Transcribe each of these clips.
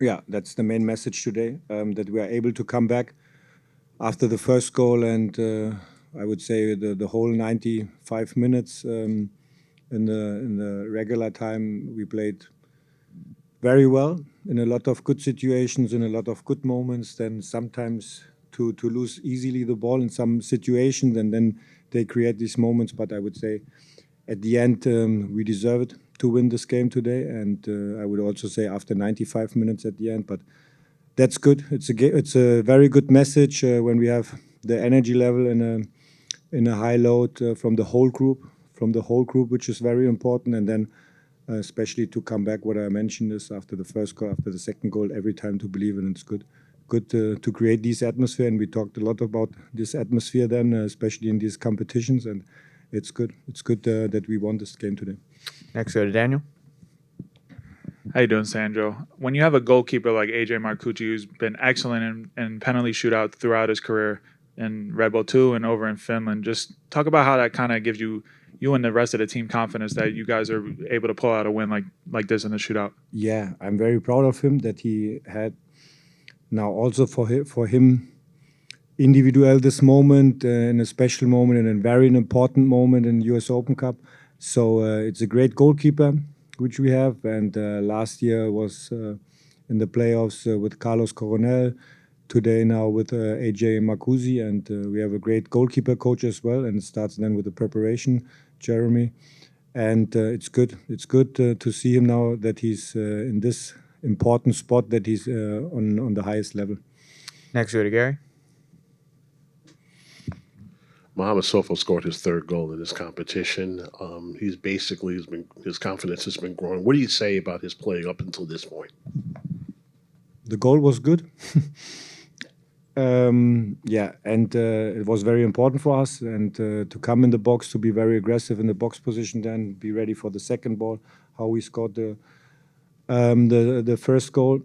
Yeah, that's the main message today, that we are able to come back after the first goal, and I would say the whole 95 minutes, in the regular time we played very well in a lot of good situations, in a lot of good moments. Then sometimes to lose easily the ball in some situations, and then they create these moments. But I would say at the end, we deserved to win this game today, and I would also say after 95 minutes at the end. But that's good. It's a very good message when we have the energy level in a high load from the whole group, which is very important. And then especially to come back, what I mentioned is after the first goal, after the second goal, every time to believe, and it's good to create this atmosphere. And we talked a lot about this atmosphere then, especially in these competitions, and it's good. It's good that we won this game today. Next, go to Daniel. How you doing, Sandro? When you have a goalkeeper like AJ Marcucci, who's been excellent in penalty shootout throughout his career in Red Bull 2 and over in Finland, just talk about how that kind of gives you and the rest of the team confidence that you guys are able to pull out a win like this in the shootout. Yeah, I'm very proud of him that he had now also for him individual this moment, in a special moment and a very important moment in US Open Cup. So it's a great goalkeeper which we have, and last year was in the playoffs with Carlos Coronel. Today now with AJ Marcucci, and we have a great goalkeeper coach as well, and it starts then with the preparation, Jeremy. And it's good. It's good to see him now that he's in this important spot, that he's on the highest level. Next, go to Gary. Mohamed Sofo scored his third goal in this competition. His confidence has been growing. What do you say about his play up until this point? The goal was good. Yeah, and it was very important for us, and to come in the box, to be very aggressive in the box position, then be ready for the second ball. How we scored the first goal.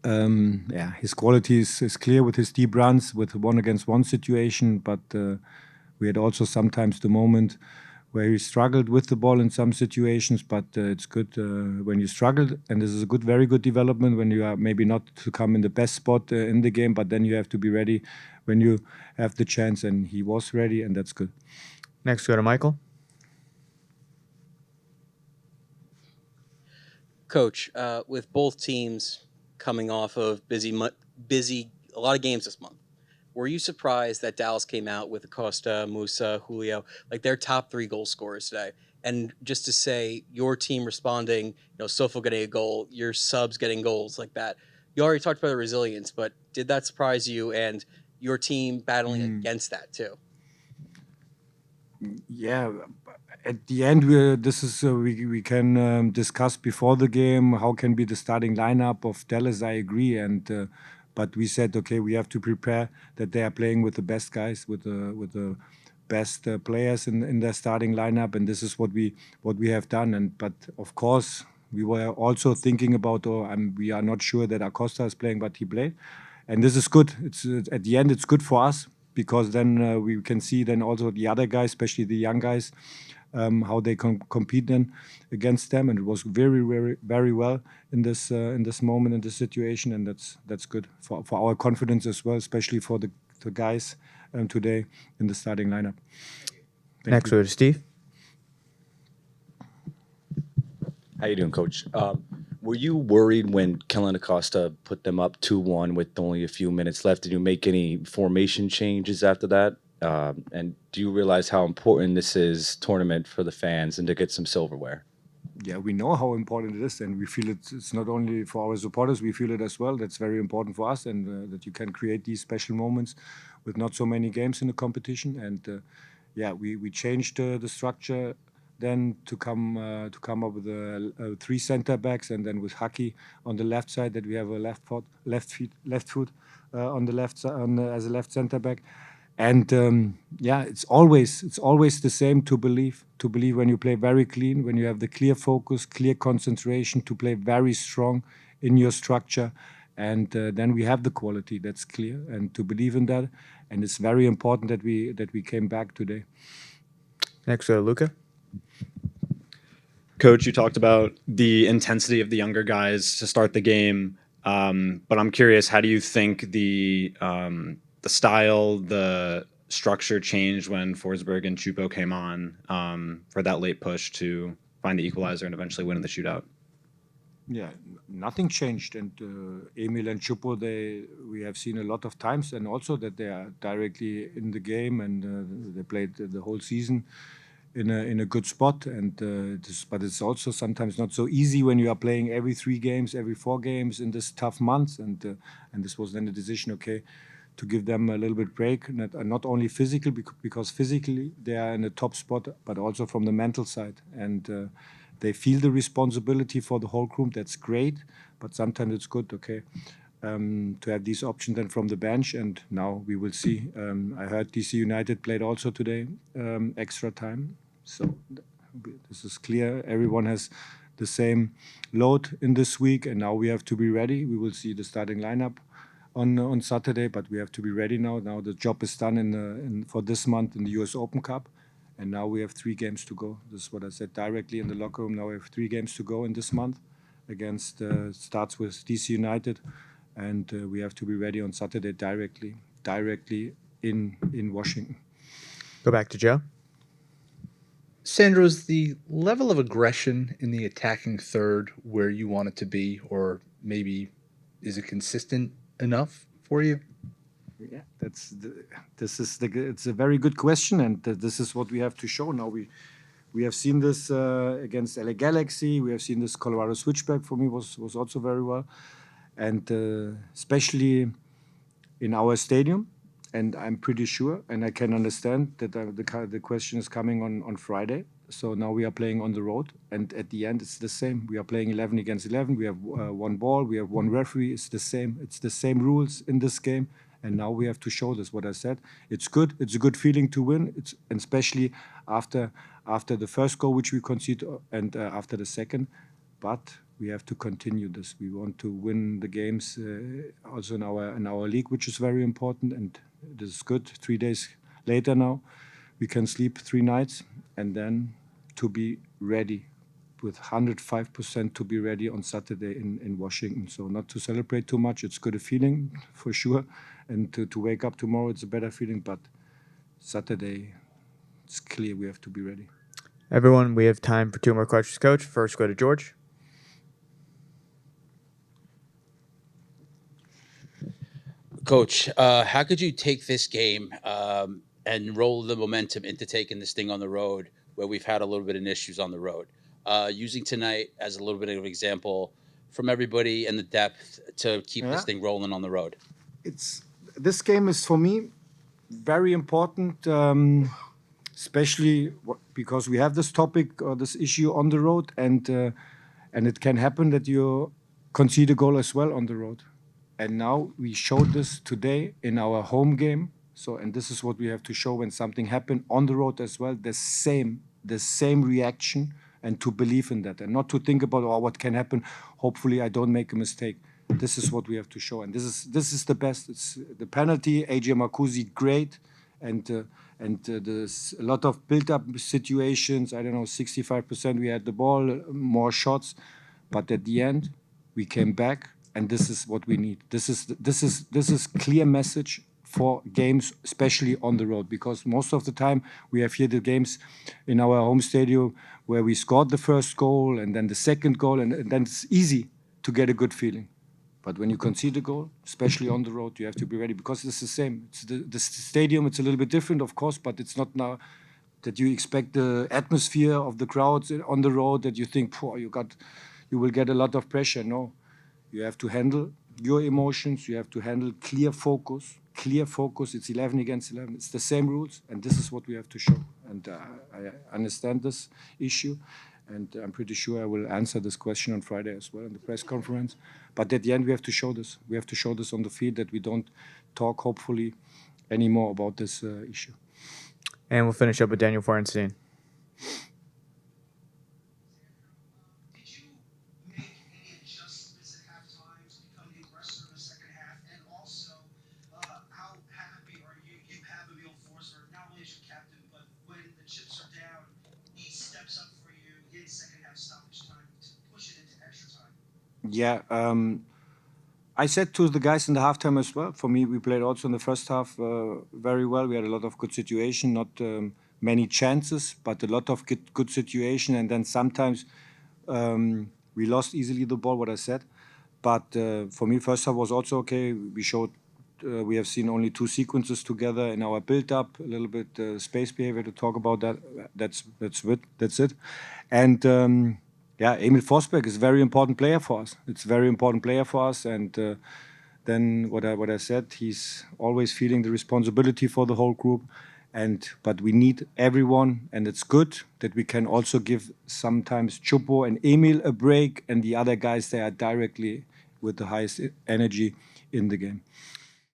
Yeah, his quality is clear with his deep runs, with 1-against-1 situation, but we had also sometimes the moment where he struggled with the ball in some situations, but it's good when you struggled, and this is a very good development when you are maybe not to come in the best spot in the game, but then you have to be ready when you have the chance, and he was ready, and that's good. Next, go to Michael. Coach, with both teams coming off of busy, a lot of games this month, were you surprised that Dallas came out with Acosta, Musa, Julio, like their top 3 goal scorers today? And just to say, your team responding, Sofo getting a goal, your subs getting goals like that. You already talked about the resilience, but did that surprise you and your team battling against that too? Yeah, at the end, we can discuss before the game how can be the starting lineup of Dallas. I agree, and but we said, okay, we have to prepare that they are playing with the best guys, with the best players in their starting lineup, and this is what we have done. And but of course, we were also thinking about, we are not sure that Acosta is playing, but he played, and this is good. It's at the end, it's good for us because then we can see then also the other guys, especially the young guys, how they compete then against them, and it was very well in this moment, in this situation, and that's good for our confidence as well, especially for the guys today in the starting lineup. Next, go to Steve. How you doing, Coach? Were you worried when Kellen Acosta put them up 2-1 with only a few minutes left? Did you make any formation changes after that? And do you realize how important this is tournament for the fans and to get some silverware? Yeah, we know how important it is, and we feel it's not only for our supporters, we feel it as well. That's very important for us, and that you can create these special moments with not so many games in the competition. And yeah, we changed the structure then to come up with 3 center backs, and then with Haki on the left side, that we have a left foot on the left side as a left center back. And yeah, it's always the same, to believe when you play very clean, when you have the clear focus, clear concentration, to play very strong in your structure, and then we have the quality, that's clear, and to believe in that. And it's very important that we came back today. Next, Luca. Coach, you talked about the intensity of the younger guys to start the game. But I'm curious, how do you think the style, the structure changed when Forsberg and Chupo came on for that late push to find the equalizer and eventually win in the shootout? Yeah, nothing changed. And Emil and Chupo, we have seen a lot of times, and also that they are directly in the game, and they played the whole season in a good spot. And but it's also sometimes not so easy when you are playing every 3 games, every 4 games in this tough month. And this was then the decision, okay, to give them a little bit break, not only physical, because physically they are in a top spot, but also from the mental side. And they feel the responsibility for the whole group. That's great, but sometimes it's good, okay, to have these options then from the bench. And now we will see. I heard DC United played also today, extra time. So this is clear. Everyone has the same load in this week, and now we have to be ready. We will see the starting lineup on Saturday, but we have to be ready now. Now the job is done for this month in the US Open Cup. And now we have 3 games to go. This is what I said directly in the locker room. Now we have 3 games to go in this month against, starts with DC United. And we have to be ready on Saturday directly in Washington. Go back to Joe. Sandro, is the level of aggression in the attacking third where you want it to be, or maybe is it consistent enough for you? Yeah, it's a very good question, and this is what we have to show now. We have seen this against LA Galaxy. We have seen this Colorado Switchback for me was also very well, and especially in our stadium. And I'm pretty sure, and I can understand that the question is coming on Friday. So now we are playing on the road, and at the end it's the same. We are playing 11 against 11. We have 1 ball. We have 1 referee. It's the same. It's the same rules in this game. And now we have to show this. What I said, it's good. It's a good feeling to win. And especially after the first goal, which we conceded, and after the second. But we have to continue this. We want to win the games also in our league, which is very important. And this is good. 3 days later now, we can sleep 3 nights, and then to be ready with 105% to be ready on Saturday in Washington. So not to celebrate too much. It's good a feeling for sure. And to wake up tomorrow, it's a better feeling. But Saturday, it's clear we have to be ready. Everyone, we have time for 2 more questions, Coach. First, go to George. Coach, how could you take this game and roll the momentum into taking this thing on the road, where we've had a little bit of issues on the road? Using tonight as a little bit of an example from everybody and the depth to keep this thing rolling on the road. This game is for me very important, especially because we have this topic or this issue on the road, and it can happen that you concede a goal as well on the road. And now we showed this today in our home game. So, and this is what we have to show when something happened on the road as well. The same reaction, and to believe in that, and not to think about what can happen. Hopefully, I don't make a mistake. This is what we have to show, and this is the best. It's the penalty. AJ Marcusi, great, and there's a lot of built-up situations. I don't know, 65% we had the ball, more shots, but at the end we came back, and this is what we need. This is clear message for games, especially on the road, because most of the time we have here the games in our home stadium where we scored the first goal and then the second goal, and then it's easy to get a good feeling. But when you concede a goal, especially on the road, you have to be ready, because it's the same. It's the stadium, it's a little bit different, of course, but it's not now that you expect the atmosphere of the crowds on the road that you think, you will get a lot of pressure. No, you have to handle your emotions. You have to handle clear focus. It's 11 against 11. It's the same rules, and this is what we have to show. And I understand this issue. And I'm pretty sure I will answer this question on Friday as well in the press conference. But at the end, we have to show this. We have to show this on the field, that we don't talk, hopefully, anymore about this issue. And we'll finish up with Daniel Florenstein. Did you make any adjustments at halftime to become the aggressor in the second half? And also, how happy are you? You have Emil Forsberg, not only as your captain, but when the chips are down, he steps up for you in second half stoppage time to push it into extra time. Yeah, I said to the guys in the halftime as well. For me, we played also in the first half very well. We had a lot of good situation, not many chances, but a lot of good situation. And then sometimes we lost easily the ball. What I said, but for me, first half was also okay. We showed. We have seen only 2 sequences together in our build-up, a little bit space behavior to talk about that. That's it. And yeah, Emil Forsberg is a very important player for us. It's a very important player for us. And then what I said, he's always feeling the responsibility for the whole group. But we need everyone, and it's good that we can also give sometimes Chupo and Emil a break, and the other guys, they are directly with the highest energy in the game.